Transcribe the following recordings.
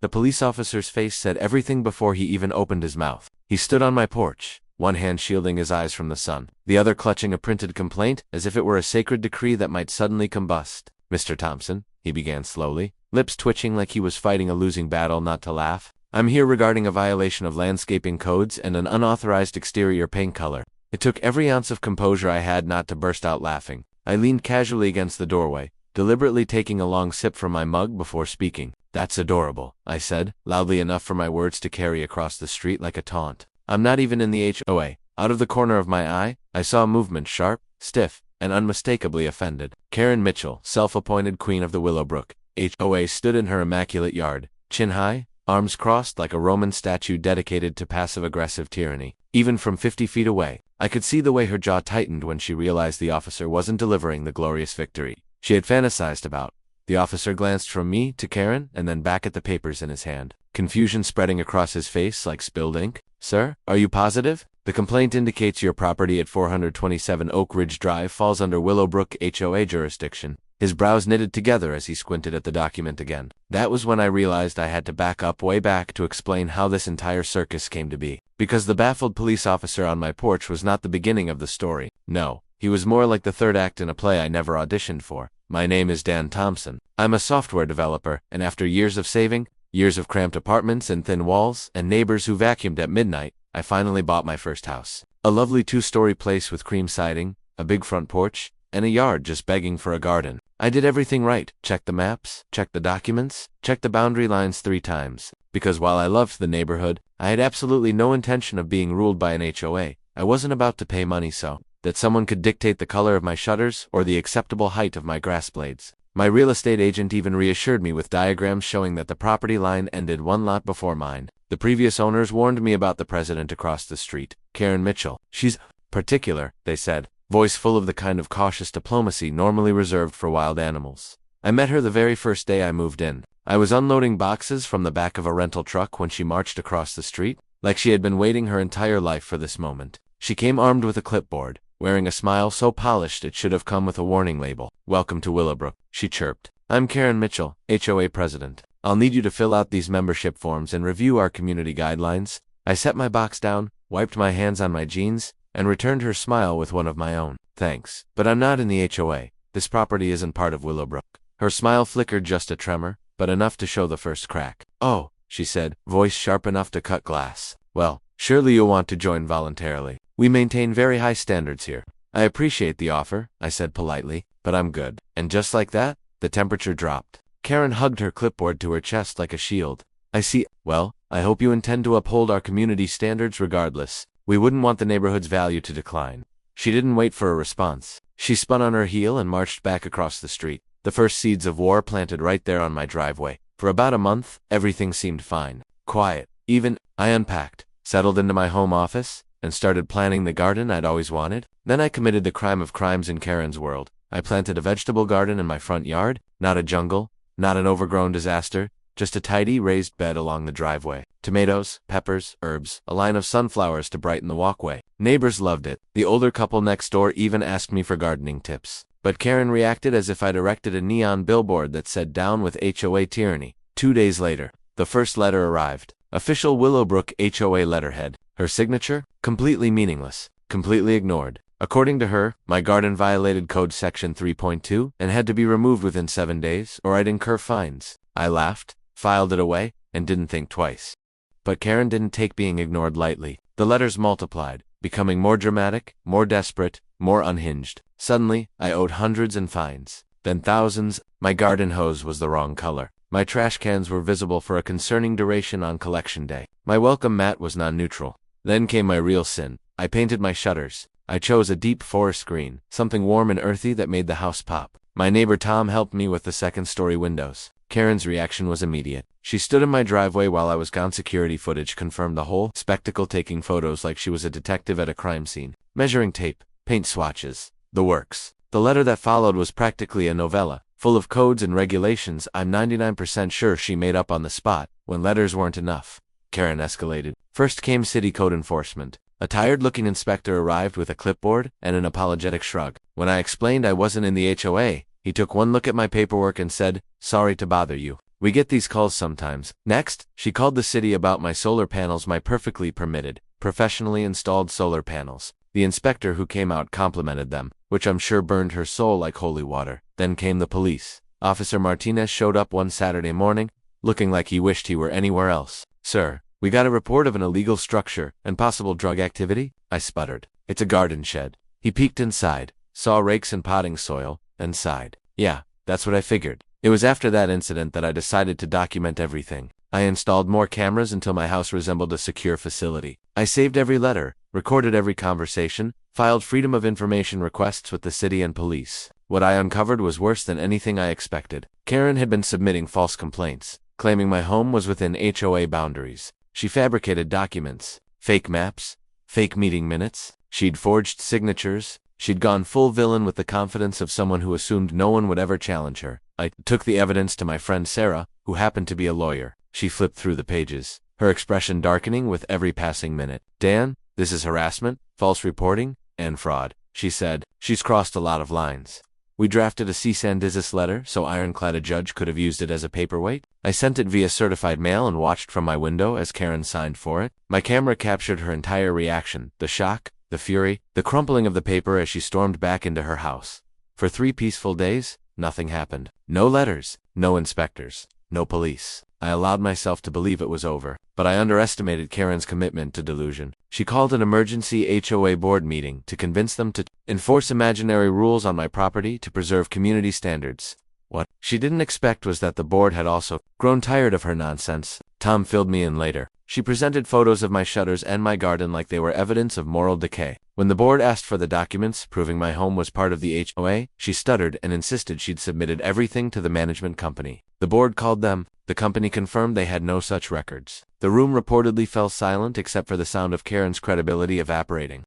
The police officer's face said everything before he even opened his mouth. He stood on my porch, one hand shielding his eyes from the sun, the other clutching a printed complaint as if it were a sacred decree that might suddenly combust. "Mr. Thompson," he began slowly, lips twitching like he was fighting a losing battle not to laugh, "I'm here regarding a violation of landscaping codes and an unauthorized exterior paint color." It took every ounce of composure I had not to burst out laughing. I leaned casually against the doorway, deliberately taking a long sip from my mug before speaking. "That's adorable," I said, loudly enough for my words to carry across the street like a taunt. "I'm not even in the HOA." Out of the corner of my eye, I saw a movement sharp, stiff, and unmistakably offended. Karen Mitchell, self-appointed queen of the Willowbrook HOA, stood in her immaculate yard, chin high, arms crossed like a Roman statue dedicated to passive-aggressive tyranny. Even from 50 feet away, I could see the way her jaw tightened when she realized the officer wasn't delivering the glorious victory she had fantasized about. The officer glanced from me to Karen and then back at the papers in his hand, confusion spreading across his face like spilled ink. "Sir, are you positive? The complaint indicates your property at 427 Oak Ridge Drive falls under Willowbrook HOA jurisdiction." His brows knitted together as he squinted at the document again. That was when I realized I had to back up way back to explain how this entire circus came to be. Because the baffled police officer on my porch was not the beginning of the story. No, he was more like the third act in a play I never auditioned for. "My name is Dan Thompson. I'm a software developer, and after years of saving, years of cramped apartments and thin walls, and neighbors who vacuumed at midnight, I finally bought my first house. A lovely 2-story place with cream siding, a big front porch, and a yard just begging for a garden. I did everything right, checked the maps, checked the documents, checked the boundary lines 3 times, because while I loved the neighborhood, I had absolutely no intention of being ruled by an HOA. I wasn't about to pay money so that someone could dictate the color of my shutters or the acceptable height of my grass blades. My real estate agent even reassured me with diagrams showing that the property line ended 1 lot before mine. The previous owners warned me about the president across the street, Karen Mitchell. "She's particular," they said, voice full of the kind of cautious diplomacy normally reserved for wild animals. I met her the very first day I moved in. I was unloading boxes from the back of a rental truck when she marched across the street, like she had been waiting her entire life for this moment. She came armed with a clipboard, wearing a smile so polished it should have come with a warning label. "Welcome to Willowbrook," she chirped. "I'm Karen Mitchell, HOA president. I'll need you to fill out these membership forms and review our community guidelines." I set my box down, wiped my hands on my jeans, and returned her smile with one of my own. "Thanks, but I'm not in the HOA. This property isn't part of Willowbrook." Her smile flickered just a tremor, but enough to show the first crack. "Oh," she said, voice sharp enough to cut glass. "Well, surely you'll want to join voluntarily. We maintain very high standards here." "I appreciate the offer," I said politely, "but I'm good." And just like that, the temperature dropped. Karen hugged her clipboard to her chest like a shield. "I see. Well, I hope you intend to uphold our community standards regardless. We wouldn't want the neighborhood's value to decline." She didn't wait for a response. She spun on her heel and marched back across the street, the first seeds of war planted right there on my driveway. For about a month, everything seemed fine. Quiet. Even, I unpacked, settled into my home office, and started planning the garden I'd always wanted. Then I committed the crime of crimes in Karen's world. I planted a vegetable garden in my front yard, not a jungle, not an overgrown disaster, just a tidy raised bed along the driveway. Tomatoes, peppers, herbs, a line of sunflowers to brighten the walkway. Neighbors loved it. The older couple next door even asked me for gardening tips. But Karen reacted as if I'd erected a neon billboard that said "Down with HOA tyranny." 2 days later, the first letter arrived. Official Willowbrook HOA letterhead. Her signature? Completely meaningless. Completely ignored. According to her, my garden violated Code Section 3.2 and had to be removed within 7 days, or I'd incur fines. I laughed, filed it away, and didn't think twice. But Karen didn't take being ignored lightly. The letters multiplied, becoming more dramatic, more desperate, more unhinged. Suddenly, I owed hundreds in fines, then thousands. My garden hose was the wrong color. My trash cans were visible for a concerning duration on collection day. My welcome mat was non-neutral. Then came my real sin. I painted my shutters. I chose a deep forest green, something warm and earthy that made the house pop. My neighbor Tom helped me with the second-story windows. Karen's reaction was immediate. She stood in my driveway while I was gone. Security footage confirmed the whole spectacle, taking photos like she was a detective at a crime scene. Measuring tape, paint swatches, the works. The letter that followed was practically a novella, full of codes and regulations I'm 99% sure she made up on the spot. When letters weren't enough, Karen escalated. First came city code enforcement. A tired-looking inspector arrived with a clipboard and an apologetic shrug. When I explained I wasn't in the HOA, he took one look at my paperwork and said, "Sorry to bother you. We get these calls sometimes. Next, she called the city about my solar panels, my perfectly permitted, professionally installed solar panels. The inspector who came out complimented them, which I'm sure burned her soul like holy water. Then came the police. Officer Martinez showed up one Saturday morning, looking like he wished he were anywhere else. "Sir, we got a report of an illegal structure and possible drug activity," I sputtered. "It's a garden shed." He peeked inside, saw rakes and potting soil, and sighed. "Yeah, that's what I figured." It was after that incident that I decided to document everything. I installed more cameras until my house resembled a secure facility. I saved every letter, recorded every conversation, filed freedom of information requests with the city and police. What I uncovered was worse than anything I expected. Karen had been submitting false complaints, claiming my home was within HOA boundaries. She fabricated documents, fake maps, fake meeting minutes. She'd forged signatures. She'd gone full villain with the confidence of someone who assumed no one would ever challenge her. I took the evidence to my friend Sarah, who happened to be a lawyer. She flipped through the pages, her expression darkening with every passing minute. "Dan, this is harassment, false reporting, and fraud," she said. "She's crossed a lot of lines." We drafted a cease and desist letter so ironclad a judge could have used it as a paperweight. I sent it via certified mail and watched from my window as Karen signed for it. My camera captured her entire reaction, the shock, the fury, the crumpling of the paper as she stormed back into her house. For 3 peaceful days, nothing happened. No letters, no inspectors, no police. I allowed myself to believe it was over, but I underestimated Karen's commitment to delusion. She called an emergency HOA board meeting to convince them to enforce imaginary rules on my property to preserve community standards. What she didn't expect was that the board had also grown tired of her nonsense. Tom filled me in later. She presented photos of my shutters and my garden like they were evidence of moral decay. When the board asked for the documents proving my home was part of the HOA, she stuttered and insisted she'd submitted everything to the management company. The board called them. The company confirmed they had no such records. The room reportedly fell silent except for the sound of Karen's credibility evaporating.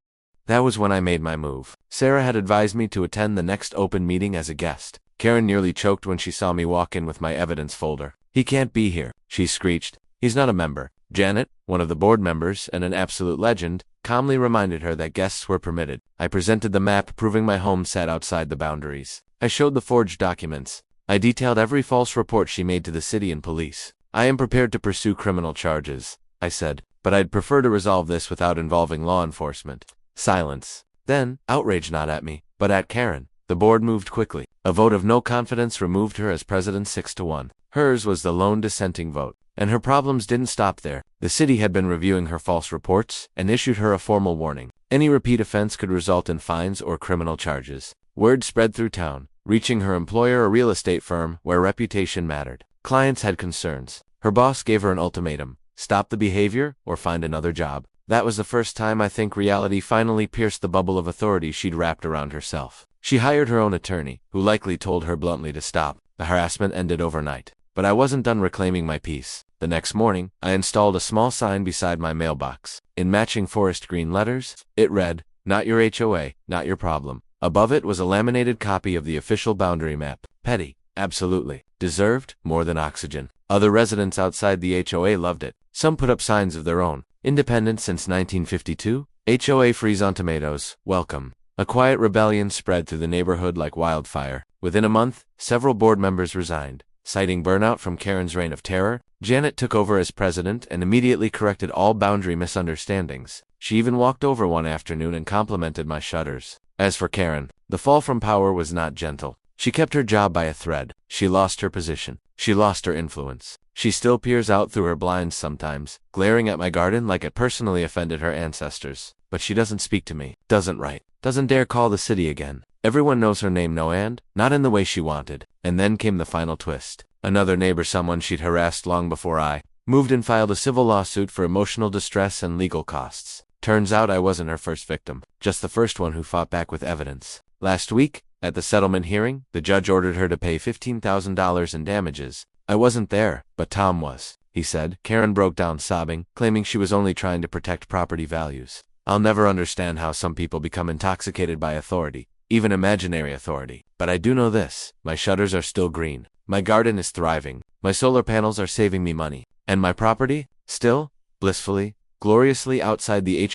That was when I made my move. Sarah had advised me to attend the next open meeting as a guest. Karen nearly choked when she saw me walk in with my evidence folder. "He can't be here," she screeched. "He's not a member." Janet, one of the board members and an absolute legend, calmly reminded her that guests were permitted. I presented the map proving my home sat outside the boundaries. I showed the forged documents. I detailed every false report she made to the city and police. "I am prepared to pursue criminal charges," I said, "but I'd prefer to resolve this without involving law enforcement." Silence. Then, outrage not at me, but at Karen. The board moved quickly. A vote of no confidence removed her as president 6-1. Hers was the lone dissenting vote. And her problems didn't stop there. The city had been reviewing her false reports and issued her a formal warning. Any repeat offense could result in fines or criminal charges. Word spread through town, reaching her employer, a real estate firm where reputation mattered. Clients had concerns. Her boss gave her an ultimatum: stop the behavior or find another job. That was the first time I think reality finally pierced the bubble of authority she'd wrapped around herself. She hired her own attorney, who likely told her bluntly to stop. The harassment ended overnight. But I wasn't done reclaiming my peace. The next morning, I installed a small sign beside my mailbox. In matching forest green letters, it read, "Not your HOA, not your problem." Above it was a laminated copy of the official boundary map. Petty, absolutely. Deserved, more than oxygen. Other residents outside the HOA loved it. Some put up signs of their own. Independent since 1952, HOA freeze on tomatoes, welcome. A quiet rebellion spread through the neighborhood like wildfire. Within a month, several board members resigned. Citing burnout from Karen's reign of terror, Janet took over as president and immediately corrected all boundary misunderstandings. She even walked over one afternoon and complimented my shutters. As for Karen, the fall from power was not gentle. She kept her job by a thread. She lost her position. She lost her influence. She still peers out through her blinds sometimes, glaring at my garden like it personally offended her ancestors. But she doesn't speak to me, doesn't write, doesn't dare call the city again. Everyone knows her name, no, and not in the way she wanted. And then came the final twist. Another neighbor, someone she'd harassed long before I moved, and filed a civil lawsuit for emotional distress and legal costs. Turns out I wasn't her first victim, just the first one who fought back with evidence. Last week, at the settlement hearing, the judge ordered her to pay $15,000 in damages. I wasn't there, but Tom was, he said. Karen broke down sobbing, claiming she was only trying to protect property values. I'll never understand how some people become intoxicated by authority, even imaginary authority. But I do know this: my shutters are still green. My garden is thriving. My solar panels are saving me money. And my property, still, blissfully, gloriously outside the